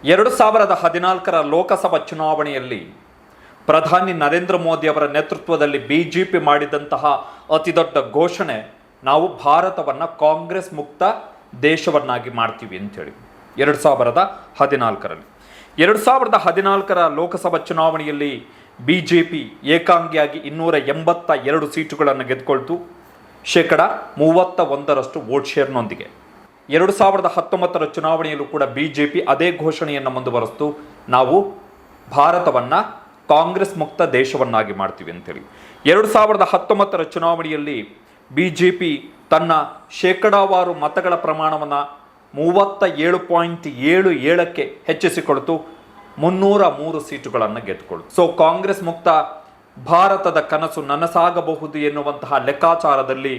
2014ರ ಲೋಕಸಭಾ ಚುನಾವಣೆಯಲ್ಲಿ ಪ್ರಧಾನಿ ನರೇಂದ್ರ ಮೋದಿ ಅವರ ನೇತೃತ್ವದಲ್ಲಿ ಬಿಜೆಪಿ ಮಾಡಿದಂತಹ ಅತಿದೊಡ್ಡ ಘೋಷಣೆ, ನಾವು ಭಾರತವನ್ನು ಕಾಂಗ್ರೆಸ್ ಮುಕ್ತ ದೇಶವನ್ನಾಗಿ ಮಾಡ್ತೀವಿ ಅಂತೇಳಿ 2014ರಲ್ಲಿ. 2014ರ ಲೋಕಸಭಾ ಚುನಾವಣೆಯಲ್ಲಿ ಬಿಜೆಪಿ ಏಕಾಂಗಿಯಾಗಿ 282 ಸೀಟುಗಳನ್ನು ಗೆದ್ದುಕೊಳ್ತು, 31% ವೋಟ್ ಶೇರ್ನೊಂದಿಗೆ. 2019ರ ಚುನಾವಣೆಯಲ್ಲೂ ಕೂಡ ಬಿಜೆಪಿ ಅದೇ ಘೋಷಣೆಯನ್ನು ಮುಂದುವರೆಸ್ತು, ನಾವು ಭಾರತವನ್ನು ಕಾಂಗ್ರೆಸ್ ಮುಕ್ತ ದೇಶವನ್ನಾಗಿ ಮಾಡ್ತೀವಿ ಅಂತೇಳಿ. 2019ರ ಚುನಾವಣೆಯಲ್ಲಿ ಬಿಜೆಪಿ ತನ್ನ ಶೇಕಡಾವಾರು ಮತಗಳ ಪ್ರಮಾಣವನ್ನು 37.77ಕ್ಕೆ ಹೆಚ್ಚಿಸಿಕೊಳ್ತು, 303 ಸೀಟುಗಳನ್ನು ಗೆದ್ದುಕೊಳ್ತು. ಸೊ ಕಾಂಗ್ರೆಸ್ ಮುಕ್ತ ಭಾರತದ ಕನಸು ನನಸಾಗಬಹುದು ಎನ್ನುವಂತಹ ಲೆಕ್ಕಾಚಾರದಲ್ಲಿ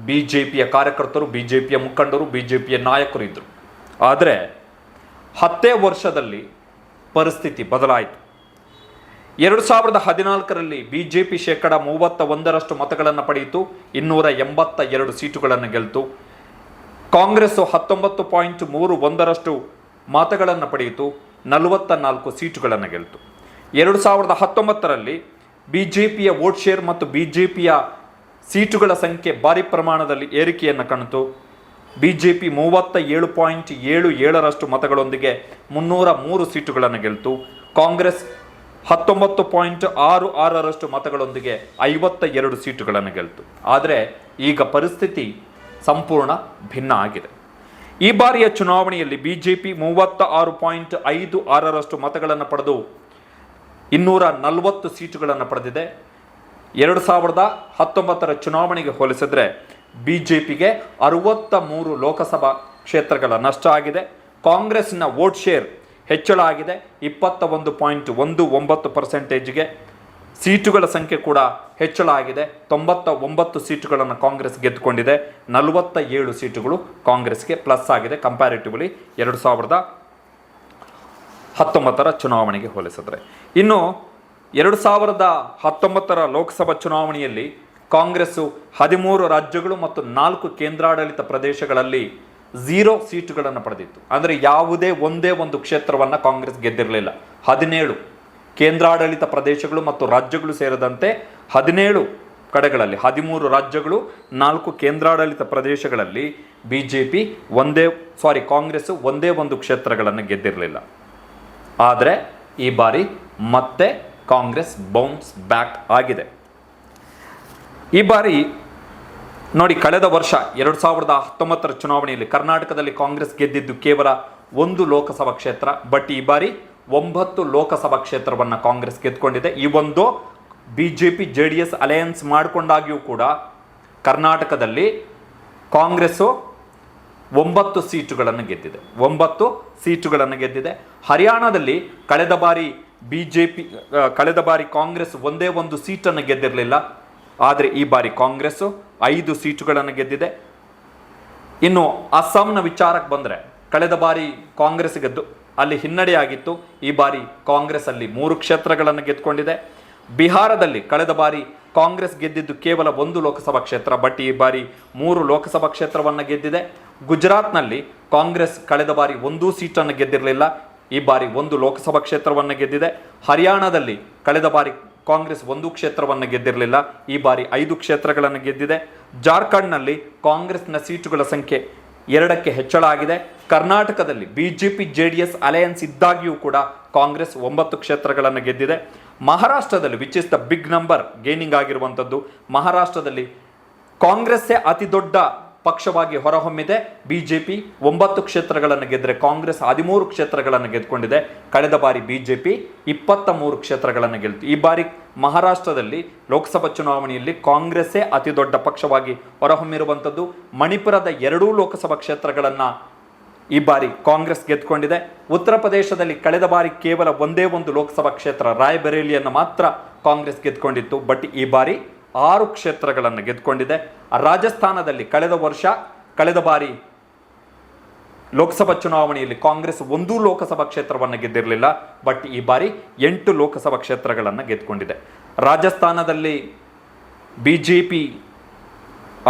ಬಿಜೆಪಿಯ ಕಾರ್ಯಕರ್ತರು, ಬಿಜೆಪಿಯ ಮುಖಂಡರು, ಬಿಜೆಪಿಯ ನಾಯಕರು ಇದ್ದರು. ಆದರೆ 10 ವರ್ಷದಲ್ಲಿ ಪರಿಸ್ಥಿತಿ ಬದಲಾಯಿತು. 2014ರಲ್ಲಿ ಬಿಜೆಪಿ 31% ಮತಗಳನ್ನು ಪಡೆಯಿತು, 282 ಸೀಟುಗಳನ್ನು ಗೆಲ್ತು. ಕಾಂಗ್ರೆಸ್ 19.31% ಮತಗಳನ್ನು ಪಡೆಯಿತು, 44 ಸೀಟುಗಳನ್ನು ಗೆಲ್ತು. 2019ರಲ್ಲಿ ಬಿಜೆಪಿಯ ವೋಟ್ ಶೇರ್ ಮತ್ತು ಬಿಜೆಪಿಯ ಸೀಟುಗಳ ಸಂಖ್ಯೆ ಭಾರಿ ಪ್ರಮಾಣದಲ್ಲಿ ಏರಿಕೆಯನ್ನು ಕಾಣಿತು. ಬಿಜೆಪಿ 37.77% ಮತಗಳೊಂದಿಗೆ 303 ಸೀಟುಗಳನ್ನು ಗೆಲ್ತು. ಕಾಂಗ್ರೆಸ್ 19.66% ಮತಗಳೊಂದಿಗೆ 52 ಸೀಟುಗಳನ್ನು ಗೆಲ್ತು. ಆದರೆ ಈಗ ಪರಿಸ್ಥಿತಿ ಸಂಪೂರ್ಣ ಭಿನ್ನ ಆಗಿದೆ. ಈ ಬಾರಿಯ ಚುನಾವಣೆಯಲ್ಲಿ ಬಿಜೆಪಿ 36.56% ಮತಗಳನ್ನು ಪಡೆದು 240 ಸೀಟುಗಳನ್ನು ಪಡೆದಿದೆ. 2019ರ ಚುನಾವಣೆಗೆ ಹೋಲಿಸಿದರೆ ಬಿಜೆಪಿಗೆ 63 ಲೋಕಸಭಾ ಕ್ಷೇತ್ರಗಳ ನಷ್ಟ ಆಗಿದೆ. ಕಾಂಗ್ರೆಸ್ನ ವೋಟ್ ಶೇರ್ ಹೆಚ್ಚಳ ಆಗಿದೆ 21.19%. ಸೀಟುಗಳ ಸಂಖ್ಯೆ ಕೂಡ ಹೆಚ್ಚಳ ಆಗಿದೆ, 99 ಸೀಟುಗಳನ್ನು ಕಾಂಗ್ರೆಸ್ ಗೆದ್ದುಕೊಂಡಿದೆ, 47 ಸೀಟುಗಳು ಕಾಂಗ್ರೆಸ್ಗೆ ಪ್ಲಸ್ ಆಗಿದೆ ಕಂಪ್ಯಾರಿಟಿವ್ಲಿ 2019ರ ಚುನಾವಣೆಗೆ ಹೋಲಿಸಿದರೆ. ಇನ್ನು 2019ರ ಲೋಕಸಭಾ ಚುನಾವಣೆಯಲ್ಲಿ ಕಾಂಗ್ರೆಸ್ಸು 13 ರಾಜ್ಯಗಳು ಮತ್ತು 4 ಕೇಂದ್ರಾಡಳಿತ ಪ್ರದೇಶಗಳಲ್ಲಿ 0 ಸೀಟುಗಳನ್ನು ಪಡೆದಿತ್ತು. ಅಂದರೆ ಯಾವುದೇ ಒಂದೇ ಒಂದು ಕ್ಷೇತ್ರವನ್ನು ಕಾಂಗ್ರೆಸ್ ಗೆದ್ದಿರಲಿಲ್ಲ. 17 ಕೇಂದ್ರಾಡಳಿತ ಪ್ರದೇಶಗಳು ಮತ್ತು ರಾಜ್ಯಗಳು ಸೇರಿದಂತೆ 17 ಕಡೆಗಳಲ್ಲಿ 13 ರಾಜ್ಯಗಳು 4 ಕೇಂದ್ರಾಡಳಿತ ಪ್ರದೇಶಗಳಲ್ಲಿ ಕಾಂಗ್ರೆಸ್ ಒಂದೇ ಒಂದು ಕ್ಷೇತ್ರಗಳನ್ನು ಗೆದ್ದಿರಲಿಲ್ಲ. ಆದರೆ ಈ ಬಾರಿ ಮತ್ತೆ ಕಾಂಗ್ರೆಸ್ ಬೌನ್ಸ್ ಬ್ಯಾಕ್ ಆಗಿದೆ. ಈ ಬಾರಿ ನೋಡಿ, ಕಳೆದ ವರ್ಷ 2019ರ ಚುನಾವಣೆಯಲ್ಲಿ ಕರ್ನಾಟಕದಲ್ಲಿ ಕಾಂಗ್ರೆಸ್ ಗೆದ್ದಿದ್ದು ಕೇವಲ 1 ಲೋಕಸಭಾ ಕ್ಷೇತ್ರ. ಬಟ್ ಈ ಬಾರಿ 9 ಲೋಕಸಭಾ ಕ್ಷೇತ್ರವನ್ನು ಕಾಂಗ್ರೆಸ್ ಗೆದ್ದುಕೊಂಡಿದೆ. ಈ ಒಂದು ಬಿಜೆಪಿ JDS ಅಲಯನ್ಸ್ ಮಾಡಿಕೊಂಡಾಗಿಯೂ ಕೂಡ ಕರ್ನಾಟಕದಲ್ಲಿ ಕಾಂಗ್ರೆಸ್ಸು 9 ಸೀಟುಗಳನ್ನು ಗೆದ್ದಿದೆ, 9 ಸೀಟುಗಳನ್ನು ಗೆದ್ದಿದೆ. ಹರಿಯಾಣದಲ್ಲಿ ಕಳೆದ ಬಾರಿ ಕಾಂಗ್ರೆಸ್ ಒಂದೇ ಒಂದು ಸೀಟನ್ನು ಗೆದ್ದಿರಲಿಲ್ಲ. ಆದರೆ ಈ ಬಾರಿ ಕಾಂಗ್ರೆಸ್ಸು 5 ಸೀಟುಗಳನ್ನು ಗೆದ್ದಿದೆ. ಇನ್ನು ಅಸ್ಸಾಂನ ವಿಚಾರಕ್ಕೆ ಬಂದರೆ ಕಳೆದ ಬಾರಿ ಕಾಂಗ್ರೆಸ್ ಗೆದ್ದು ಅಲ್ಲಿ ಹಿನ್ನಡೆಯಾಗಿತ್ತು. ಈ ಬಾರಿ ಕಾಂಗ್ರೆಸ್ ಅಲ್ಲಿ 3 ಕ್ಷೇತ್ರಗಳನ್ನು ಗೆದ್ದುಕೊಂಡಿದೆ. ಬಿಹಾರದಲ್ಲಿ ಕಳೆದ ಬಾರಿ ಕಾಂಗ್ರೆಸ್ ಗೆದ್ದಿದ್ದು ಕೇವಲ 1 ಲೋಕಸಭಾ ಕ್ಷೇತ್ರ. ಬಟ್ ಈ ಬಾರಿ 3 ಲೋಕಸಭಾ ಕ್ಷೇತ್ರವನ್ನು ಗೆದ್ದಿದೆ. ಗುಜರಾತ್ನಲ್ಲಿ ಕಾಂಗ್ರೆಸ್ ಕಳೆದ ಬಾರಿ 1 ಸೀಟನ್ನು ಗೆದ್ದಿರಲಿಲ್ಲ, ಈ ಬಾರಿ 1 ಲೋಕಸಭಾ ಕ್ಷೇತ್ರವನ್ನು ಗೆದ್ದಿದೆ. ಹರಿಯಾಣದಲ್ಲಿ ಕಳೆದ ಬಾರಿ ಕಾಂಗ್ರೆಸ್ 1 ಕ್ಷೇತ್ರವನ್ನು ಗೆದ್ದಿರಲಿಲ್ಲ, ಈ ಬಾರಿ 5 ಕ್ಷೇತ್ರಗಳನ್ನು ಗೆದ್ದಿದೆ. ಜಾರ್ಖಂಡ್ನಲ್ಲಿ ಕಾಂಗ್ರೆಸ್ನ ಸೀಟುಗಳ ಸಂಖ್ಯೆ 2ಕ್ಕೆ ಹೆಚ್ಚಳ ಆಗಿದೆ. ಕರ್ನಾಟಕದಲ್ಲಿ ಬಿಜೆಪಿ JDS ಅಲಯನ್ಸ್ ಇದ್ದಾಗಿಯೂ ಕೂಡ ಕಾಂಗ್ರೆಸ್ 9 ಕ್ಷೇತ್ರಗಳನ್ನು ಗೆದ್ದಿದೆ. ಮಹಾರಾಷ್ಟ್ರದಲ್ಲಿ which is the big number gaining ಆಗಿರುವಂಥದ್ದು, ಮಹಾರಾಷ್ಟ್ರದಲ್ಲಿ ಕಾಂಗ್ರೆಸ್ಸೇ ಅತಿ ದೊಡ್ಡ ಪಕ್ಷವಾಗಿ ಹೊರಹೊಮ್ಮಿದೆ. ಬಿಜೆಪಿ 9 ಕ್ಷೇತ್ರಗಳನ್ನು ಗೆದ್ದರೆ ಕಾಂಗ್ರೆಸ್ 13 ಕ್ಷೇತ್ರಗಳನ್ನು ಗೆದ್ದುಕೊಂಡಿದೆ. ಕಳೆದ ಬಾರಿ ಬಿಜೆಪಿ 23 ಕ್ಷೇತ್ರಗಳನ್ನು ಗೆಲ್ತು. ಈ ಬಾರಿ ಮಹಾರಾಷ್ಟ್ರದಲ್ಲಿ ಲೋಕಸಭಾ ಚುನಾವಣೆಯಲ್ಲಿ ಕಾಂಗ್ರೆಸ್ಸೇ ಅತಿ ದೊಡ್ಡ ಪಕ್ಷವಾಗಿ ಹೊರಹೊಮ್ಮಿರುವಂಥದ್ದು. ಮಣಿಪುರದ 2 ಲೋಕಸಭಾ ಕ್ಷೇತ್ರಗಳನ್ನು ಈ ಬಾರಿ ಕಾಂಗ್ರೆಸ್ ಗೆದ್ದುಕೊಂಡಿದೆ. ಉತ್ತರ ಪ್ರದೇಶದಲ್ಲಿ ಕಳೆದ ಬಾರಿ ಕೇವಲ ಒಂದೇ ಒಂದು ಲೋಕಸಭಾ ಕ್ಷೇತ್ರ ರಾಯ್ಬರೇಲಿಯನ್ನು ಮಾತ್ರ ಕಾಂಗ್ರೆಸ್ ಗೆದ್ದುಕೊಂಡಿತ್ತು. ಬಟ್ ಈ ಬಾರಿ 6 ಕ್ಷೇತ್ರಗಳನ್ನು ಗೆದ್ದುಕೊಂಡಿದೆ. ರಾಜಸ್ಥಾನದಲ್ಲಿ ಕಳೆದ ಬಾರಿ ಲೋಕಸಭಾ ಚುನಾವಣೆಯಲ್ಲಿ ಕಾಂಗ್ರೆಸ್ 1 ಲೋಕಸಭಾ ಕ್ಷೇತ್ರವನ್ನು ಗೆದ್ದಿರಲಿಲ್ಲ. ಬಟ್ ಈ ಬಾರಿ 8 ಲೋಕಸಭಾ ಕ್ಷೇತ್ರಗಳನ್ನು ಗೆದ್ದುಕೊಂಡಿದೆ. ರಾಜಸ್ಥಾನದಲ್ಲಿ ಬಿಜೆಪಿ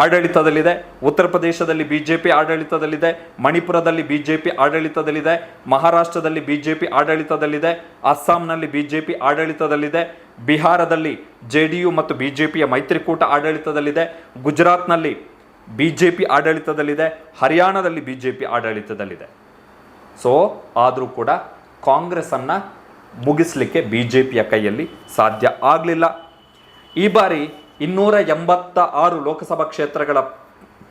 ಆಡಳಿತದಲ್ಲಿದೆ, ಉತ್ತರ ಪ್ರದೇಶದಲ್ಲಿ ಬಿಜೆಪಿ ಆಡಳಿತದಲ್ಲಿದೆ, ಮಣಿಪುರದಲ್ಲಿ ಬಿಜೆಪಿ ಆಡಳಿತದಲ್ಲಿದೆ, ಮಹಾರಾಷ್ಟ್ರದಲ್ಲಿ ಬಿಜೆಪಿ ಆಡಳಿತದಲ್ಲಿದೆ, ಅಸ್ಸಾಂನಲ್ಲಿ ಬಿಜೆಪಿ ಆಡಳಿತದಲ್ಲಿದೆ, ಬಿಹಾರದಲ್ಲಿ JDU ಮತ್ತು ಬಿಜೆಪಿಯ ಮೈತ್ರಿಕೂಟ ಆಡಳಿತದಲ್ಲಿದೆ, ಗುಜರಾತ್ನಲ್ಲಿ ಬಿಜೆಪಿ ಆಡಳಿತದಲ್ಲಿದೆ, ಹರಿಯಾಣದಲ್ಲಿ ಬಿಜೆಪಿ ಆಡಳಿತದಲ್ಲಿದೆ. ಸೊ ಆದರೂ ಕೂಡ ಕಾಂಗ್ರೆಸ್ಸನ್ನು ಮುಗಿಸ್ಲಿಕ್ಕೆ ಬಿಜೆಪಿಯ ಕೈಯಲ್ಲಿ ಸಾಧ್ಯ ಆಗಲಿಲ್ಲ. ಈ ಬಾರಿ 286 ಲೋಕಸಭಾ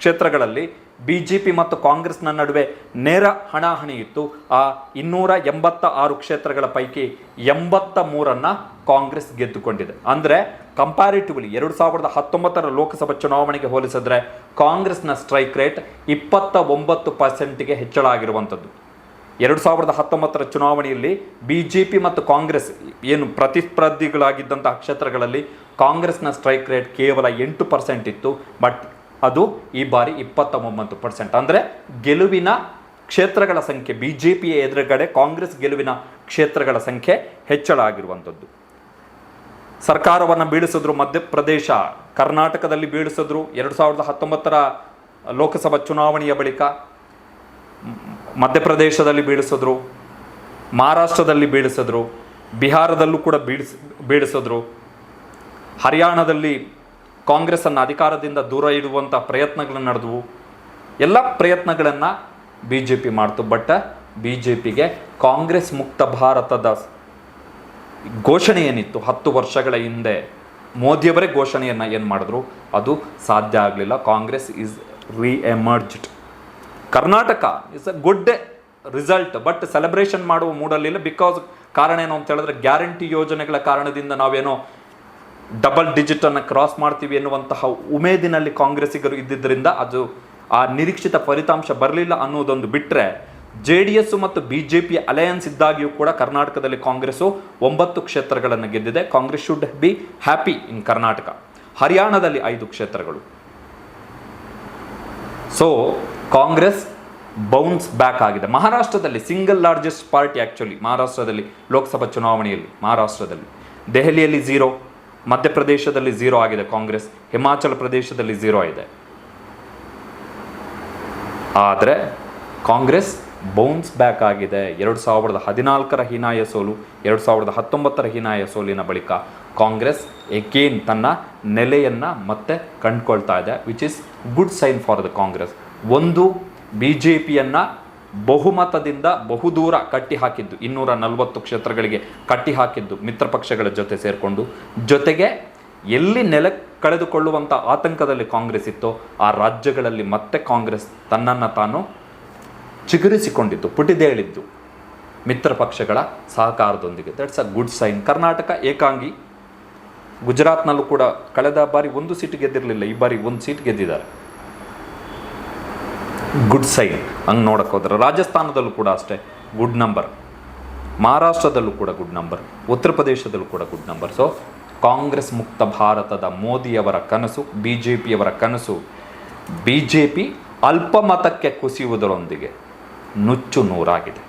ಕ್ಷೇತ್ರಗಳಲ್ಲಿ ಬಿಜೆಪಿ ಮತ್ತು ಕಾಂಗ್ರೆಸ್ನ ನಡುವೆ ನೇರ ಹಣಾಹಣಿ ಇತ್ತು. ಆ 286 ಕ್ಷೇತ್ರಗಳ ಪೈಕಿ 83 ಕಾಂಗ್ರೆಸ್ ಗೆದ್ದುಕೊಂಡಿದೆ. ಅಂದರೆ ಕಂಪ್ಯಾರಿಟಿವ್ಲಿ 2019 ಲೋಕಸಭಾ ಚುನಾವಣೆಗೆ ಹೋಲಿಸಿದ್ರೆ ಕಾಂಗ್ರೆಸ್ನ ಸ್ಟ್ರೈಕ್ ರೇಟ್ 29% ಹೆಚ್ಚಳ ಆಗಿರುವಂಥದ್ದು. 2019 ಚುನಾವಣೆಯಲ್ಲಿ ಬಿಜೆಪಿ ಮತ್ತು ಕಾಂಗ್ರೆಸ್ ಏನು ಪ್ರತಿಸ್ಪರ್ಧಿಗಳಾಗಿದ್ದಂತಹ ಕ್ಷೇತ್ರಗಳಲ್ಲಿ ಕಾಂಗ್ರೆಸ್ನ ಸ್ಟ್ರೈಕ್ ರೇಟ್ ಕೇವಲ 8% ಇತ್ತು. ಬಟ್ ಅದು ಈ ಬಾರಿ 29%. ಅಂದರೆ ಗೆಲುವಿನ ಕ್ಷೇತ್ರಗಳ ಸಂಖ್ಯೆ ಬಿಜೆಪಿಯ ಎದುರುಗಡೆ ಕಾಂಗ್ರೆಸ್ ಗೆಲುವಿನ ಕ್ಷೇತ್ರಗಳ ಸಂಖ್ಯೆ ಹೆಚ್ಚಳ ಆಗಿರುವಂಥದ್ದು. ಸರ್ಕಾರವನ್ನು ಬೀಳಿಸಿದ್ರು ಮಧ್ಯಪ್ರದೇಶ, ಕರ್ನಾಟಕದಲ್ಲಿ ಬೀಳಿಸಿದ್ರು 2019 ಲೋಕಸಭಾ ಚುನಾವಣೆಯ ಬಳಿಕ. ಮಧ್ಯಪ್ರದೇಶದಲ್ಲಿ ಬೀಳಿಸಿದ್ರು, ಮಹಾರಾಷ್ಟ್ರದಲ್ಲಿ ಬೀಳಿಸಿದ್ರು, ಬಿಹಾರದಲ್ಲೂ ಕೂಡ ಬೀಳಿಸಿದ್ರು, ಹರಿಯಾಣದಲ್ಲಿ ಕಾಂಗ್ರೆಸ್ಸನ್ನು ಅಧಿಕಾರದಿಂದ ದೂರ ಇಡುವಂಥ ಪ್ರಯತ್ನಗಳು ನಡೆದವು. ಎಲ್ಲ ಪ್ರಯತ್ನಗಳನ್ನು ಬಿಜೆಪಿ ಮಾಡ್ತು. ಬಟ್ ಬಿಜೆಪಿಗೆ ಕಾಂಗ್ರೆಸ್ ಮುಕ್ತ ಭಾರತದ ಘೋಷಣೆ ಏನಿತ್ತು 10 ವರ್ಷಗಳ ಹಿಂದೆ ಮೋದಿಯವರೇ ಘೋಷಣೆಯನ್ನು ಏನು ಮಾಡಿದ್ರು, ಅದು ಸಾಧ್ಯ ಆಗಲಿಲ್ಲ. Congress is re-emerged. Karnataka is a good result, but celebration ಮಾಡುವ ಮೂಡಲ್ಲಿಲ್ಲ. ಬಿಕಾಸ್ ಕಾರಣ ಏನು ಅಂತ ಹೇಳಿದ್ರೆ ಗ್ಯಾರಂಟಿ ಯೋಜನೆಗಳ ಕಾರಣದಿಂದ ನಾವೇನೋ ಡಬಲ್ ಡಿಜಿಟನ್ನು ಕ್ರಾಸ್ ಮಾಡ್ತೀವಿ ಎನ್ನುವಂತಹ ಉಮೇದಿನಲ್ಲಿ ಕಾಂಗ್ರೆಸ್ಸಿಗರು ಇದ್ದಿದ್ದರಿಂದ ಅದು ಆ ನಿರೀಕ್ಷಿತ ಫಲಿತಾಂಶ ಬರಲಿಲ್ಲ ಅನ್ನೋದೊಂದು ಬಿಟ್ಟರೆ, JDS ಮತ್ತು ಬಿಜೆಪಿ ಅಲಯನ್ಸ್ ಇದ್ದಾಗಿಯೂ ಕೂಡ ಕರ್ನಾಟಕದಲ್ಲಿ ಕಾಂಗ್ರೆಸ್ಸು 9 ಕ್ಷೇತ್ರಗಳನ್ನು ಗೆದ್ದಿದೆ. Congress should be happy in Karnataka. ಹರಿಯಾಣದಲ್ಲಿ 5 ಕ್ಷೇತ್ರಗಳು. ಸೊ ಕಾಂಗ್ರೆಸ್ ಬೌನ್ಸ್ ಬ್ಯಾಕ್ ಆಗಿದೆ. ಮಹಾರಾಷ್ಟ್ರದಲ್ಲಿ ಸಿಂಗಲ್ ಲಾರ್ಜೆಸ್ಟ್ ಪಾರ್ಟಿ ಆ್ಯಕ್ಚುಲಿ ಮಹಾರಾಷ್ಟ್ರದಲ್ಲಿ ಲೋಕಸಭಾ ಚುನಾವಣೆಯಲ್ಲಿ. ಮಹಾರಾಷ್ಟ್ರದಲ್ಲಿ ದೆಹಲಿಯಲ್ಲಿ 0, ಮಧ್ಯಪ್ರದೇಶದಲ್ಲಿ 0 ಆಗಿದೆ ಕಾಂಗ್ರೆಸ್, ಹಿಮಾಚಲ ಪ್ರದೇಶದಲ್ಲಿ 0 ಇದೆ. ಆದರೆ ಕಾಂಗ್ರೆಸ್ ಬೌನ್ಸ್ ಬ್ಯಾಕ್ ಆಗಿದೆ. 2014 ಹೀನಾಯ ಸೋಲು, 2019 ಹೀನಾಯ ಸೋಲಿನ ಬಳಿಕ ಕಾಂಗ್ರೆಸ್ ಎಗೇನ್ ತನ್ನ ನೆಲೆಯನ್ನು ಮತ್ತೆ ಕಂಡುಕೊಳ್ತಾ ಇದೆ, which is good sign for the Congress. ಒಂದು ಬಿಜೆಪಿಯನ್ನು ಬಹುಮತದಿಂದ ಬಹುದೂರ ಕಟ್ಟಿ ಹಾಕಿದ್ದು, 240 ಕ್ಷೇತ್ರಗಳಿಗೆ ಕಟ್ಟಿ ಹಾಕಿದ್ದು ಮಿತ್ರ ಪಕ್ಷಗಳ ಜೊತೆ ಸೇರಿಕೊಂಡು, ಜೊತೆಗೆ ಎಲ್ಲಿ ನೆಲೆ ಕಳೆದುಕೊಳ್ಳುವಂಥ ಆತಂಕದಲ್ಲಿ ಕಾಂಗ್ರೆಸ್ ಇತ್ತೋ ಆ ರಾಜ್ಯಗಳಲ್ಲಿ ಮತ್ತೆ ಕಾಂಗ್ರೆಸ್ ತನ್ನನ್ನು ತಾನು ಚಿಗುರಿಸಿಕೊಂಡಿದ್ದು, ಪುಟಿದೇಳಿದ್ದು ಮಿತ್ರ ಪಕ್ಷಗಳ ಸಹಕಾರದೊಂದಿಗೆ. That's a good sign. Karnataka ಏಕಾಂಗಿ. ಗುಜರಾತ್ನಲ್ಲೂ ಕೂಡ ಕಳೆದ ಬಾರಿ 1 ಸೀಟ್ ಗೆದ್ದಿರಲಿಲ್ಲ, ಈ ಬಾರಿ 1 ಸೀಟ್ ಗೆದ್ದಿದ್ದಾರೆ. ಗುಡ್ ಸೈನ್ ಹಂಗೆ ನೋಡಕ್ಕೆ ಹೋದ್ರೆ. ರಾಜಸ್ಥಾನದಲ್ಲೂ ಕೂಡ ಅಷ್ಟೇ ಗುಡ್ ನಂಬರ್, ಮಹಾರಾಷ್ಟ್ರದಲ್ಲೂ ಕೂಡ ಗುಡ್ ನಂಬರ್, ಉತ್ತರ ಪ್ರದೇಶದಲ್ಲೂ ಕೂಡ ಗುಡ್ ನಂಬರ್. ಸೊ ಕಾಂಗ್ರೆಸ್ ಮುಕ್ತ ಭಾರತದ ಮೋದಿಯವರ ಕನಸು, ಬಿಜೆಪಿಯವರ ಕನಸು, ಬಿಜೆಪಿ ಅಲ್ಪಮತಕ್ಕೆ ಕುಸಿಯುವುದರೊಂದಿಗೆ ನುಚ್ಚು ನೂರಾಗಿದೆ.